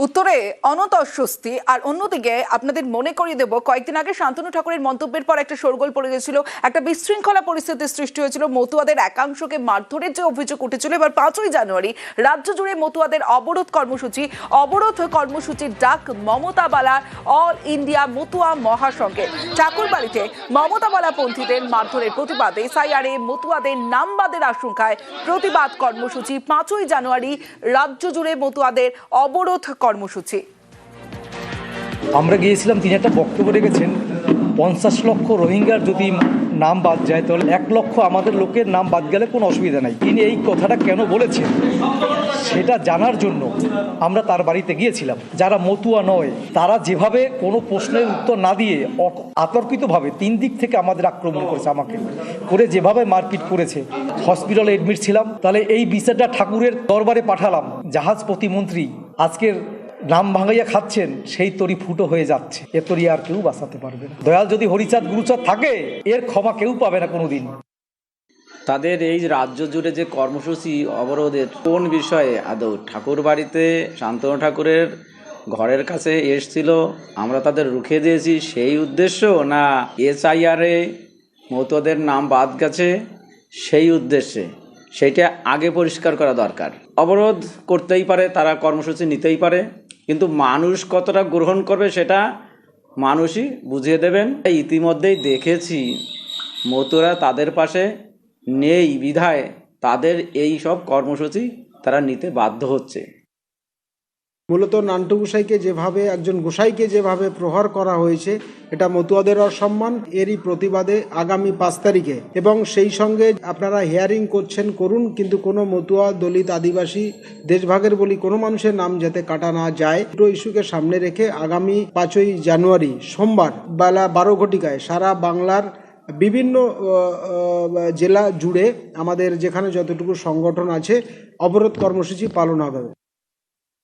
উত্তরে অনতস্বস্তি। আর অন্যদিকে আপনাদের মনে করিয়ে দেব, কয়েকদিন আগে শান্তনু ঠাকুরের মন্তব্যের পর একটা শোরগোল পড়ে গেছিল, একটা বিশৃঙ্খলা পরিস্থিতির সৃষ্টি হয়েছিল, মতুয়াদের একাংশকে মারধরের যে অভিযোগ উঠেছিল। এবার 5ই জানুয়ারি রাজ্য জুড়ে মতুয়াদের অবরোধ কর্মসূচির ডাক মমতা বালার অল ইন্ডিয়া মতুয়া মহাসংঘে। ঠাকুরবাড়িতে মমতা বালা পন্থীদের মারধরের প্রতিবাদে এসআইআরে মতুয়াদের নাম বাদের আশঙ্কায় প্রতিবাদ কর্মসূচি। 5ই জানুয়ারি রাজ্য জুড়ে মতুয়াদের অবরোধ কর্মসূচি। আমরা গিয়েছিলাম, তিনি একটা বক্তব্য রেখেছেন 50 লক্ষ রোহিঙ্গার যদি নাম বাদ যায় তাহলে 1 লক্ষ আমাদের লোকের নাম বাদ গেলে কোনো অসুবিধা নাই। তিনি এই কথাটা কেন বলেছেন সেটা জানার জন্য আমরা তার বাড়িতে গিয়েছিলাম। যারা মতুয়া নয় তারা যেভাবে কোনো প্রশ্নের উত্তর না দিয়ে অতর্কিতভাবে 3 দিক থেকে আমাদের আক্রমণ করেছে, আমাকে করে যেভাবে মারপিট করেছে। হসপিটালে এডমিট ছিলাম, তাহলে এই বিচারটা ঠাকুরের দরবারে পাঠালাম। জাহাজ প্রতিমন্ত্রী আজকের নাম ভাঙাইয়া খাচ্ছেন, সেই তরি ফুটো হয়ে যাচ্ছে। এ তরি আর কেউ বাঁচাতে পারবে না। দয়াল যদি হরিচাঁদ গুরুচাঁদ থাকে, এর ক্ষমা কেউ পাবে না কোনোদিন। তাদের এই রাজ্য জুড়ে যে কর্মসূচি অবরোধের কোন বিষয়ে আদৌ ঠাকুর বাড়িতে শান্তনু ঠাকুরের ঘরের কাছে এসছিল, আমরা তাদের রুখে দিয়েছি সেই উদ্দেশ্য, না এসআইআরে মতুয়াদের নাম বাদ গেছে সেই উদ্দেশ্যে, সেইটা আগে পরিষ্কার করা দরকার। অবরোধ করতেই পারে, তারা কর্মসূচি নিতেই পারে, কিন্তু মানুষ কতটা গ্রহণ করবে সেটা মানুষই বুঝিয়ে দেবেন। ইতিমধ্যেই দেখেছি মতুয়ারা তাদের পাশে নেই বিধায় তাদের এই সব কর্মসূচি তারা নিতে বাধ্য হচ্ছে। মূলত নান্টু গোসাইকে যেভাবে একজন গোসাইকে যেভাবে প্রহার করা হয়েছে, এটা মতুয়াদের অসম্মান। এরই প্রতিবাদে আগামী 5 তারিখে এবং সেই সঙ্গে আপনারা হিয়ারিং করুন, কিন্তু কোনো মতুয়া, দলিত, আদিবাসী, দেশভাগের বলি কোনো মানুষের নাম যাতে কাটা না যায়, দুটো ইস্যুকে সামনে রেখে আগামী 5ই জানুয়ারি সোমবার বেলা 12 ঘটিকায় সারা বাংলার বিভিন্ন জেলা জুড়ে আমাদের যেখানে যতটুকু সংগঠন আছে অবরোধ কর্মসূচি পালন হবে।